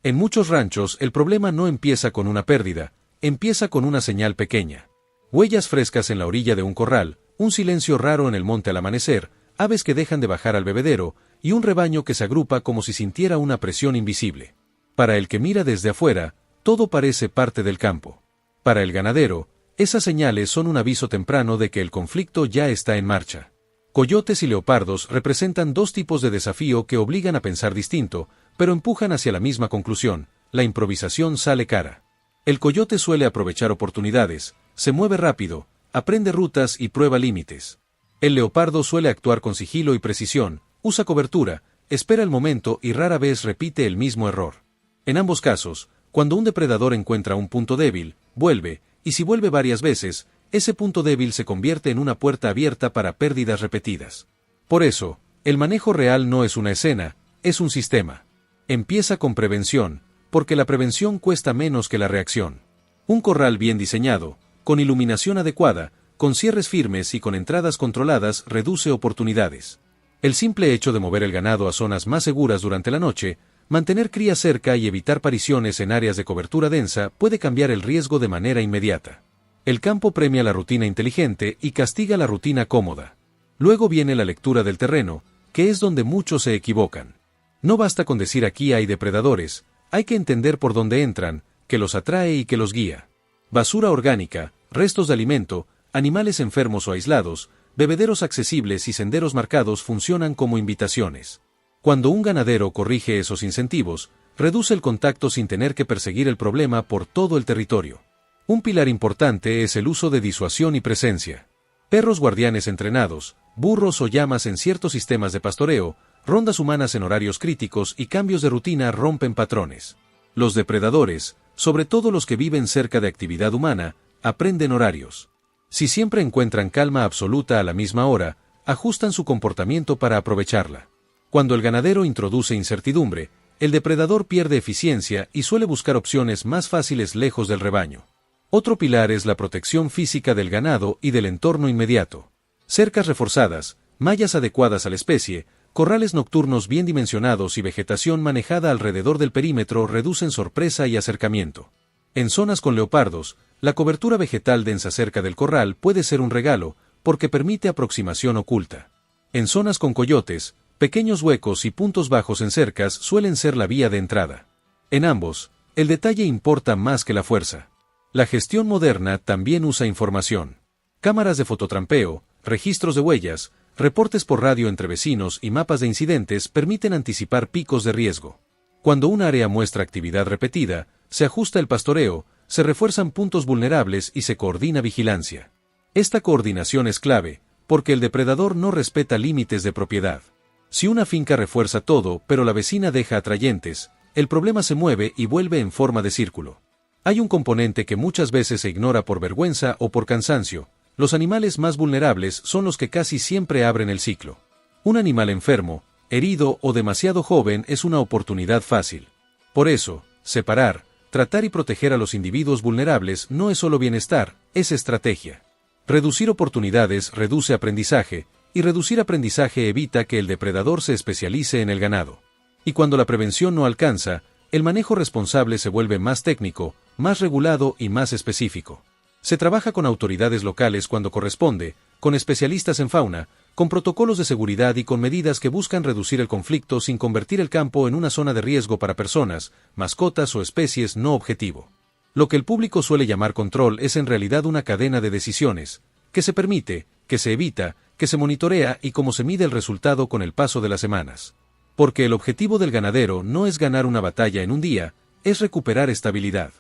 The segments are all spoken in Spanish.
En muchos ranchos el problema no empieza con una pérdida, empieza con una señal pequeña. Huellas frescas en la orilla de un corral, un silencio raro en el monte al amanecer, aves que dejan de bajar al bebedero, y un rebaño que se agrupa como si sintiera una presión invisible. Para el que mira desde afuera, todo parece parte del campo. Para el ganadero, esas señales son un aviso temprano de que el conflicto ya está en marcha. Coyotes y leopardos representan dos tipos de desafío que obligan a pensar distinto, pero empujan hacia la misma conclusión: la improvisación sale cara. El coyote suele aprovechar oportunidades, se mueve rápido, aprende rutas y prueba límites. El leopardo suele actuar con sigilo y precisión, usa cobertura, espera el momento y rara vez repite el mismo error. En ambos casos, cuando un depredador encuentra un punto débil, vuelve, y si vuelve varias veces, ese punto débil se convierte en una puerta abierta para pérdidas repetidas. Por eso, el manejo real no es una escena, es un sistema. Empieza con prevención, porque la prevención cuesta menos que la reacción. Un corral bien diseñado, con iluminación adecuada, con cierres firmes y con entradas controladas reduce oportunidades. El simple hecho de mover el ganado a zonas más seguras durante la noche, mantener cría cerca y evitar pariciones en áreas de cobertura densa puede cambiar el riesgo de manera inmediata. El campo premia la rutina inteligente y castiga la rutina cómoda. Luego viene la lectura del terreno, que es donde muchos se equivocan. No basta con decir aquí hay depredadores, hay que entender por dónde entran, qué los atrae y qué los guía. Basura orgánica, restos de alimento, animales enfermos o aislados, bebederos accesibles y senderos marcados funcionan como invitaciones. Cuando un ganadero corrige esos incentivos, reduce el contacto sin tener que perseguir el problema por todo el territorio. Un pilar importante es el uso de disuasión y presencia. Perros guardianes entrenados, burros o llamas en ciertos sistemas de pastoreo, rondas humanas en horarios críticos y cambios de rutina rompen patrones. Los depredadores, sobre todo los que viven cerca de actividad humana, aprenden horarios. Si siempre encuentran calma absoluta a la misma hora, ajustan su comportamiento para aprovecharla. Cuando el ganadero introduce incertidumbre, el depredador pierde eficiencia y suele buscar opciones más fáciles lejos del rebaño. Otro pilar es la protección física del ganado y del entorno inmediato. Cercas reforzadas, mallas adecuadas a la especie, corrales nocturnos bien dimensionados y vegetación manejada alrededor del perímetro reducen sorpresa y acercamiento. En zonas con leopardos, la cobertura vegetal densa cerca del corral puede ser un regalo, porque permite aproximación oculta. En zonas con coyotes, pequeños huecos y puntos bajos en cercas suelen ser la vía de entrada. En ambos, el detalle importa más que la fuerza. La gestión moderna también usa información. Cámaras de fototrampeo, registros de huellas, reportes por radio entre vecinos y mapas de incidentes permiten anticipar picos de riesgo. Cuando un área muestra actividad repetida, se ajusta el pastoreo, se refuerzan puntos vulnerables y se coordina vigilancia. Esta coordinación es clave, porque el depredador no respeta límites de propiedad. Si una finca refuerza todo, pero la vecina deja atrayentes, el problema se mueve y vuelve en forma de círculo. Hay un componente que muchas veces se ignora por vergüenza o por cansancio. Los animales más vulnerables son los que casi siempre abren el ciclo. Un animal enfermo, herido o demasiado joven es una oportunidad fácil. Por eso, separar, tratar y proteger a los individuos vulnerables no es solo bienestar, es estrategia. Reducir oportunidades reduce aprendizaje, y reducir aprendizaje evita que el depredador se especialice en el ganado. Y cuando la prevención no alcanza, el manejo responsable se vuelve más técnico, más regulado y más específico. Se trabaja con autoridades locales cuando corresponde, con especialistas en fauna, con protocolos de seguridad y con medidas que buscan reducir el conflicto sin convertir el campo en una zona de riesgo para personas, mascotas o especies no objetivo. Lo que el público suele llamar control es en realidad una cadena de decisiones, que se permite, que se evita, que se monitorea y cómo se mide el resultado con el paso de las semanas. Porque el objetivo del ganadero no es ganar una batalla en un día, es recuperar estabilidad.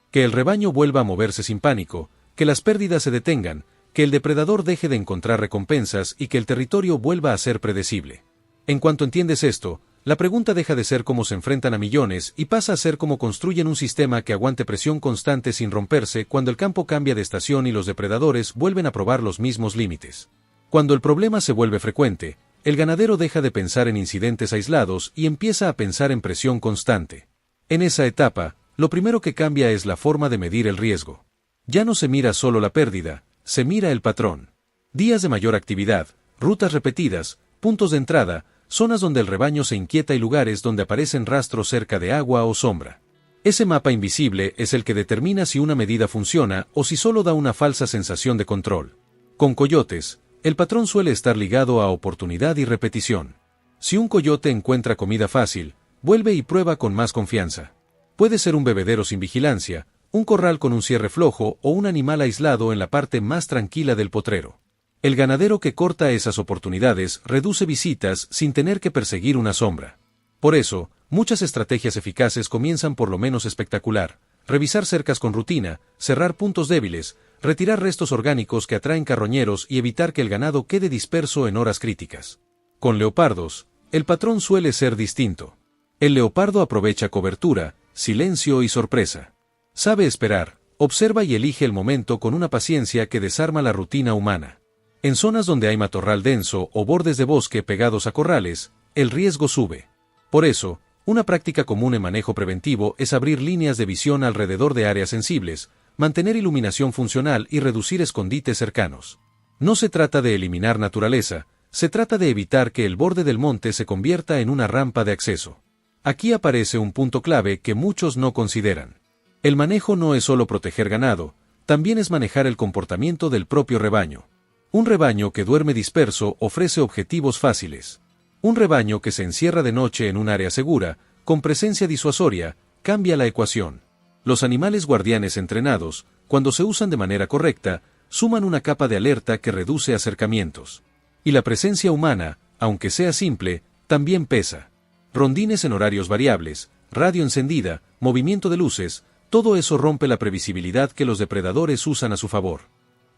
Que el rebaño vuelva a moverse sin pánico, que las pérdidas se detengan, que el depredador deje de encontrar recompensas y que el territorio vuelva a ser predecible. En cuanto entiendes esto, la pregunta deja de ser cómo se enfrentan a millones y pasa a ser cómo construyen un sistema que aguante presión constante sin romperse cuando el campo cambia de estación y los depredadores vuelven a probar los mismos límites. Cuando el problema se vuelve frecuente, el ganadero deja de pensar en incidentes aislados y empieza a pensar en presión constante. En esa etapa, lo primero que cambia es la forma de medir el riesgo. Ya no se mira solo la pérdida, se mira el patrón. Días de mayor actividad, rutas repetidas, puntos de entrada, zonas donde el rebaño se inquieta y lugares donde aparecen rastros cerca de agua o sombra. Ese mapa invisible es el que determina si una medida funciona o si solo da una falsa sensación de control. Con coyotes, el patrón suele estar ligado a oportunidad y repetición. Si un coyote encuentra comida fácil, vuelve y prueba con más confianza. Puede ser un bebedero sin vigilancia, un corral con un cierre flojo o un animal aislado en la parte más tranquila del potrero. El ganadero que corta esas oportunidades reduce visitas sin tener que perseguir una sombra. Por eso, muchas estrategias eficaces comienzan por lo menos espectacular: revisar cercas con rutina, cerrar puntos débiles, retirar restos orgánicos que atraen carroñeros y evitar que el ganado quede disperso en horas críticas. Con leopardos, el patrón suele ser distinto. El leopardo aprovecha cobertura, silencio y sorpresa. Sabe esperar, observa y elige el momento con una paciencia que desarma la rutina humana. En zonas donde hay matorral denso o bordes de bosque pegados a corrales, el riesgo sube. Por eso, una práctica común en manejo preventivo es abrir líneas de visión alrededor de áreas sensibles, mantener iluminación funcional y reducir escondites cercanos. No se trata de eliminar naturaleza, se trata de evitar que el borde del monte se convierta en una rampa de acceso. Aquí aparece un punto clave que muchos no consideran. El manejo no es solo proteger ganado, también es manejar el comportamiento del propio rebaño. Un rebaño que duerme disperso ofrece objetivos fáciles. Un rebaño que se encierra de noche en un área segura, con presencia disuasoria, cambia la ecuación. Los animales guardianes entrenados, cuando se usan de manera correcta, suman una capa de alerta que reduce acercamientos. Y la presencia humana, aunque sea simple, también pesa. Rondines en horarios variables, radio encendida, movimiento de luces, todo eso rompe la previsibilidad que los depredadores usan a su favor.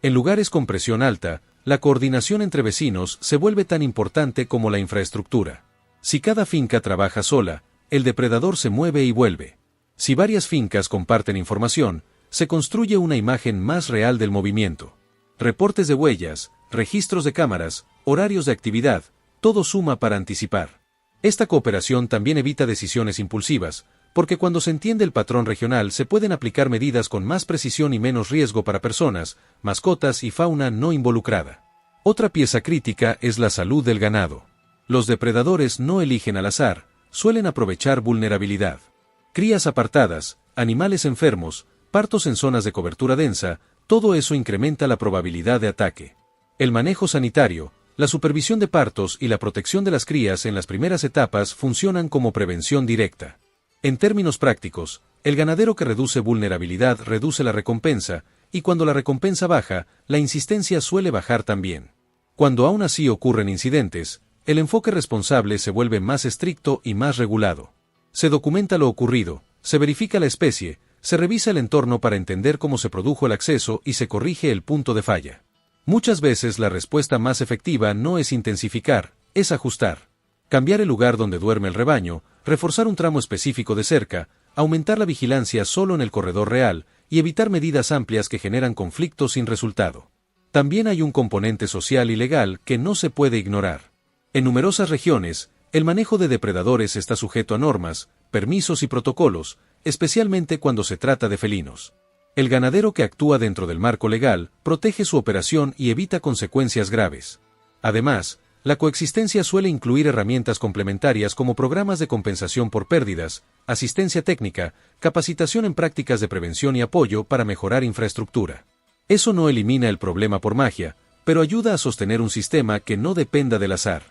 En lugares con presión alta, la coordinación entre vecinos se vuelve tan importante como la infraestructura. Si cada finca trabaja sola, el depredador se mueve y vuelve. Si varias fincas comparten información, se construye una imagen más real del movimiento. Reportes de huellas, registros de cámaras, horarios de actividad, todo suma para anticipar. Esta cooperación también evita decisiones impulsivas, porque cuando se entiende el patrón regional se pueden aplicar medidas con más precisión y menos riesgo para personas, mascotas y fauna no involucrada. Otra pieza crítica es la salud del ganado. Los depredadores no eligen al azar, suelen aprovechar vulnerabilidad. Crías apartadas, animales enfermos, partos en zonas de cobertura densa, todo eso incrementa la probabilidad de ataque. El manejo sanitario, la supervisión de partos y la protección de las crías en las primeras etapas funcionan como prevención directa. En términos prácticos, el ganadero que reduce vulnerabilidad reduce la recompensa, y cuando la recompensa baja, la insistencia suele bajar también. Cuando aún así ocurren incidentes, el enfoque responsable se vuelve más estricto y más regulado. Se documenta lo ocurrido, se verifica la especie, se revisa el entorno para entender cómo se produjo el acceso y se corrige el punto de falla. Muchas veces la respuesta más efectiva no es intensificar, es ajustar. Cambiar el lugar donde duerme el rebaño, reforzar un tramo específico de cerca, aumentar la vigilancia solo en el corredor real y evitar medidas amplias que generan conflictos sin resultado. También hay un componente social y legal que no se puede ignorar. En numerosas regiones, el manejo de depredadores está sujeto a normas, permisos y protocolos, especialmente cuando se trata de felinos. El ganadero que actúa dentro del marco legal protege su operación y evita consecuencias graves. Además, la coexistencia suele incluir herramientas complementarias como programas de compensación por pérdidas, asistencia técnica, capacitación en prácticas de prevención y apoyo para mejorar infraestructura. Eso no elimina el problema por magia, pero ayuda a sostener un sistema que no dependa del azar.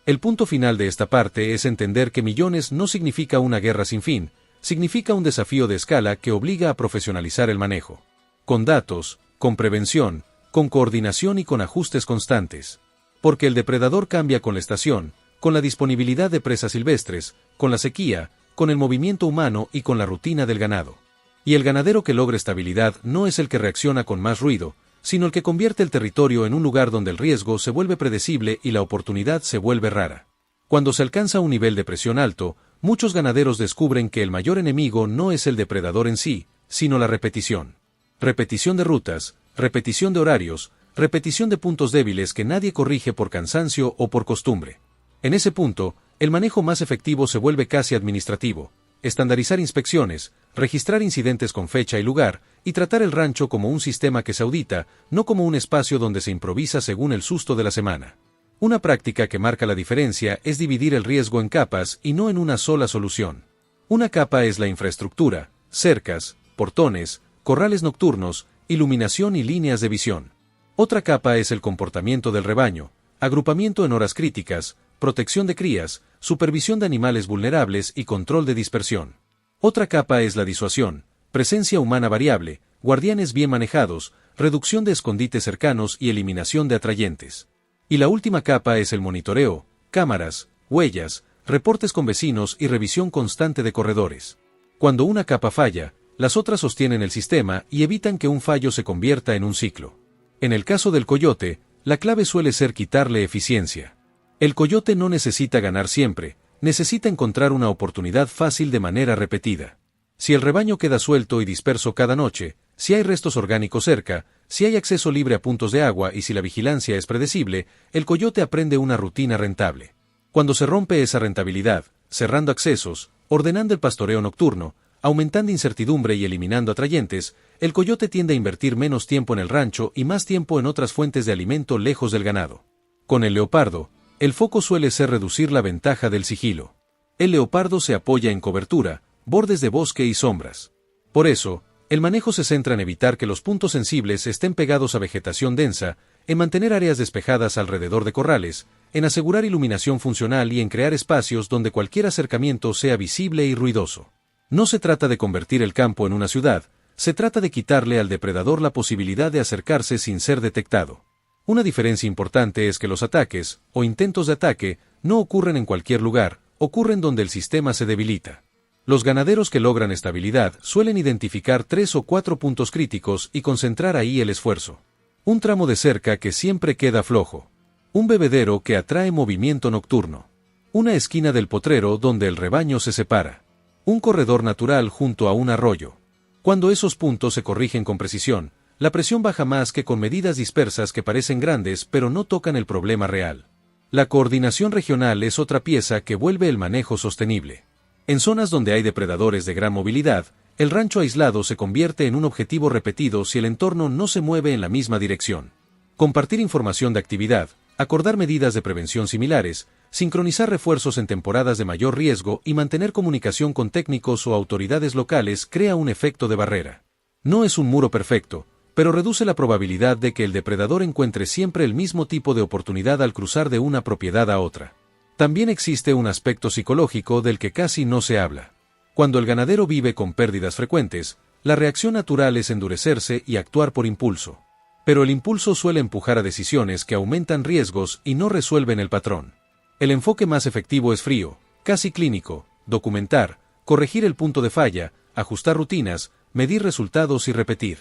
El punto final de esta parte es entender que millones no significa una guerra sin fin, significa un desafío de escala que obliga a profesionalizar el manejo. Con datos, con prevención, con coordinación y con ajustes constantes. Porque el depredador cambia con la estación, con la disponibilidad de presas silvestres, con la sequía, con el movimiento humano y con la rutina del ganado. Y el ganadero que logra estabilidad no es el que reacciona con más ruido, sino el que convierte el territorio en un lugar donde el riesgo se vuelve predecible y la oportunidad se vuelve rara. Cuando se alcanza un nivel de presión alto, muchos ganaderos descubren que el mayor enemigo no es el depredador en sí, sino la repetición. Repetición de rutas, repetición de horarios, repetición de puntos débiles que nadie corrige por cansancio o por costumbre. En ese punto, el manejo más efectivo se vuelve casi administrativo: estandarizar inspecciones, registrar incidentes con fecha y lugar, y tratar el rancho como un sistema que se audita, no como un espacio donde se improvisa según el susto de la semana. Una práctica que marca la diferencia es dividir el riesgo en capas y no en una sola solución. Una capa es la infraestructura, cercas, portones, corrales nocturnos, iluminación y líneas de visión. Otra capa es el comportamiento del rebaño, agrupamiento en horas críticas, protección de crías, supervisión de animales vulnerables y control de dispersión. Otra capa es la disuasión, presencia humana variable, guardianes bien manejados, reducción de escondites cercanos y eliminación de atrayentes. Y la última capa es el monitoreo, cámaras, huellas, reportes con vecinos y revisión constante de corredores. Cuando una capa falla, las otras sostienen el sistema y evitan que un fallo se convierta en un ciclo. En el caso del coyote, la clave suele ser quitarle eficiencia. El coyote no necesita ganar siempre, necesita encontrar una oportunidad fácil de manera repetida. Si el rebaño queda suelto y disperso cada noche, si hay restos orgánicos cerca, si hay acceso libre a puntos de agua y si la vigilancia es predecible, el coyote aprende una rutina rentable. Cuando se rompe esa rentabilidad, cerrando accesos, ordenando el pastoreo nocturno, aumentando incertidumbre y eliminando atrayentes, el coyote tiende a invertir menos tiempo en el rancho y más tiempo en otras fuentes de alimento lejos del ganado. Con el leopardo, el foco suele ser reducir la ventaja del sigilo. El leopardo se apoya en cobertura, bordes de bosque y sombras. Por eso, el manejo se centra en evitar que los puntos sensibles estén pegados a vegetación densa, en mantener áreas despejadas alrededor de corrales, en asegurar iluminación funcional y en crear espacios donde cualquier acercamiento sea visible y ruidoso. No se trata de convertir el campo en una ciudad, se trata de quitarle al depredador la posibilidad de acercarse sin ser detectado. Una diferencia importante es que los ataques, o intentos de ataque, no ocurren en cualquier lugar, ocurren donde el sistema se debilita. Los ganaderos que logran estabilidad suelen identificar 3 o 4 puntos críticos y concentrar ahí el esfuerzo. Un tramo de cerca que siempre queda flojo. Un bebedero que atrae movimiento nocturno. Una esquina del potrero donde el rebaño se separa. Un corredor natural junto a un arroyo. Cuando esos puntos se corrigen con precisión, la presión baja más que con medidas dispersas que parecen grandes pero no tocan el problema real. La coordinación regional es otra pieza que vuelve el manejo sostenible. En zonas donde hay depredadores de gran movilidad, el rancho aislado se convierte en un objetivo repetido si el entorno no se mueve en la misma dirección. Compartir información de actividad, acordar medidas de prevención similares, sincronizar refuerzos en temporadas de mayor riesgo y mantener comunicación con técnicos o autoridades locales crea un efecto de barrera. No es un muro perfecto, pero reduce la probabilidad de que el depredador encuentre siempre el mismo tipo de oportunidad al cruzar de una propiedad a otra. También existe un aspecto psicológico del que casi no se habla. Cuando el ganadero vive con pérdidas frecuentes, la reacción natural es endurecerse y actuar por impulso. Pero el impulso suele empujar a decisiones que aumentan riesgos y no resuelven el patrón. El enfoque más efectivo es frío, casi clínico, documentar, corregir el punto de falla, ajustar rutinas, medir resultados y repetir.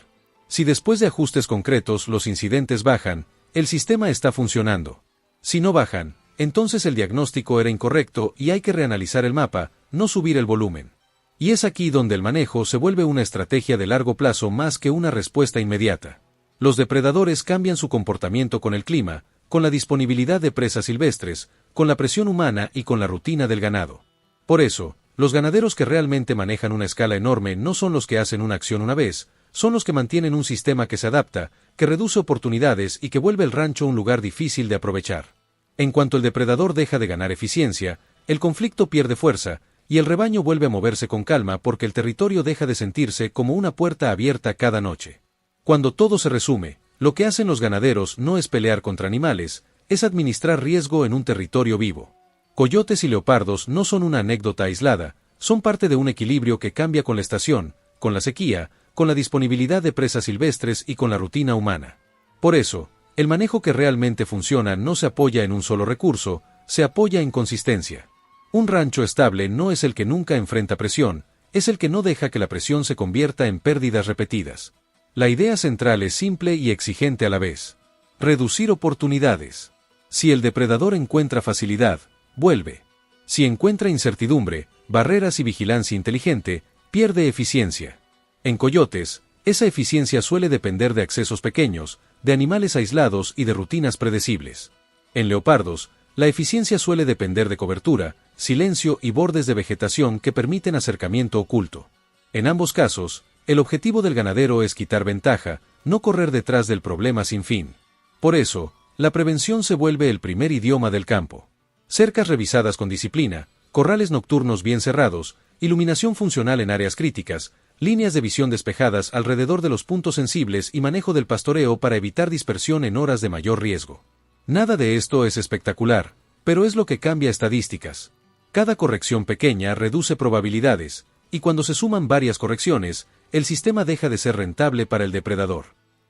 Si después de ajustes concretos los incidentes bajan, el sistema está funcionando. Si no bajan, entonces el diagnóstico era incorrecto y hay que reanalizar el mapa, no subir el volumen. Y es aquí donde el manejo se vuelve una estrategia de largo plazo más que una respuesta inmediata. Los depredadores cambian su comportamiento con el clima, con la disponibilidad de presas silvestres, con la presión humana y con la rutina del ganado. Por eso, los ganaderos que realmente manejan una escala enorme no son los que hacen una acción una vez, son los que mantienen un sistema que se adapta, que reduce oportunidades y que vuelve el rancho un lugar difícil de aprovechar. En cuanto el depredador deja de ganar eficiencia, el conflicto pierde fuerza, y el rebaño vuelve a moverse con calma porque el territorio deja de sentirse como una puerta abierta cada noche. Cuando todo se resume, lo que hacen los ganaderos no es pelear contra animales, es administrar riesgo en un territorio vivo. Coyotes y leopardos no son una anécdota aislada, son parte de un equilibrio que cambia con la estación, con la sequía, con la disponibilidad de presas silvestres y con la rutina humana. Por eso, el manejo que realmente funciona no se apoya en un solo recurso, se apoya en consistencia. Un rancho estable no es el que nunca enfrenta presión, es el que no deja que la presión se convierta en pérdidas repetidas. La idea central es simple y exigente a la vez. Reducir oportunidades. Si el depredador encuentra facilidad, vuelve. Si encuentra incertidumbre, barreras y vigilancia inteligente, pierde eficiencia. En coyotes, esa eficiencia suele depender de accesos pequeños, de animales aislados y de rutinas predecibles. En leopardos, la eficiencia suele depender de cobertura, silencio y bordes de vegetación que permiten acercamiento oculto. En ambos casos, el objetivo del ganadero es quitar ventaja, no correr detrás del problema sin fin. Por eso, La prevención se vuelve el primer idioma del campo. Cercas revisadas con disciplina, corrales nocturnos bien cerrados, iluminación funcional en áreas críticas, líneas de visión despejadas alrededor de los puntos sensibles y manejo del pastoreo para evitar dispersión en horas de mayor riesgo. Nada de esto es espectacular, pero es lo que cambia estadísticas. Cada corrección pequeña reduce probabilidades, y cuando se suman varias correcciones, el sistema deja de ser rentable para el depredador.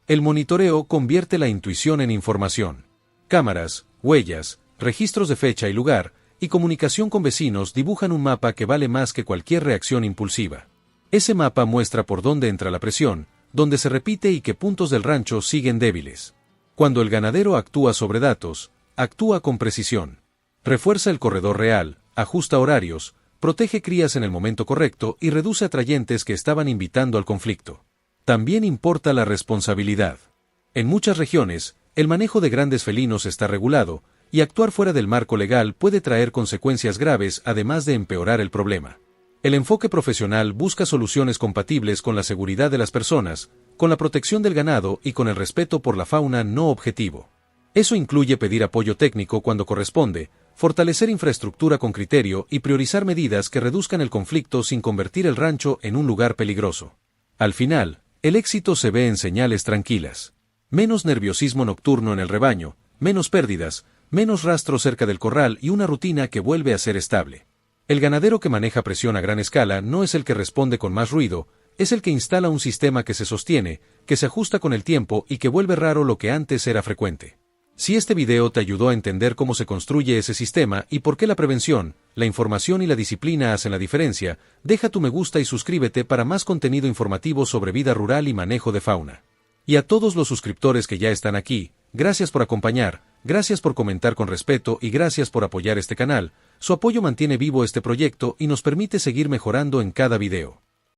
El monitoreo convierte la intuición en información. Cámaras, huellas, registros de fecha y lugar, y comunicación con vecinos dibujan un mapa que vale más que cualquier reacción impulsiva. Ese mapa muestra por dónde entra la presión, dónde se repite y qué puntos del rancho siguen débiles. Cuando el ganadero actúa sobre datos, actúa con precisión. Refuerza el corredor real, ajusta horarios, protege crías en el momento correcto y reduce atrayentes que estaban invitando al conflicto. También importa la responsabilidad. En muchas regiones, el manejo de grandes felinos está regulado, y actuar fuera del marco legal puede traer consecuencias graves además de empeorar el problema. El enfoque profesional busca soluciones compatibles con la seguridad de las personas, con la protección del ganado y con el respeto por la fauna no objetivo. Eso incluye pedir apoyo técnico cuando corresponde, fortalecer infraestructura con criterio y priorizar medidas que reduzcan el conflicto sin convertir el rancho en un lugar peligroso. Al final, el éxito se ve en señales tranquilas. Menos nerviosismo nocturno en el rebaño, menos pérdidas, menos rastros cerca del corral y una rutina que vuelve a ser estable. El ganadero que maneja presión a gran escala no es el que responde con más ruido, es el que instala un sistema que se sostiene, que se ajusta con el tiempo y que vuelve raro lo que antes era frecuente. Si este video te ayudó a entender cómo se construye ese sistema y por qué la prevención, la información y la disciplina hacen la diferencia, deja tu me gusta y suscríbete para más contenido informativo sobre vida rural y manejo de fauna. Y a todos los suscriptores que ya están aquí, gracias por acompañar, gracias por comentar con respeto y gracias por apoyar este canal. Su apoyo mantiene vivo este proyecto y nos permite seguir mejorando en cada video.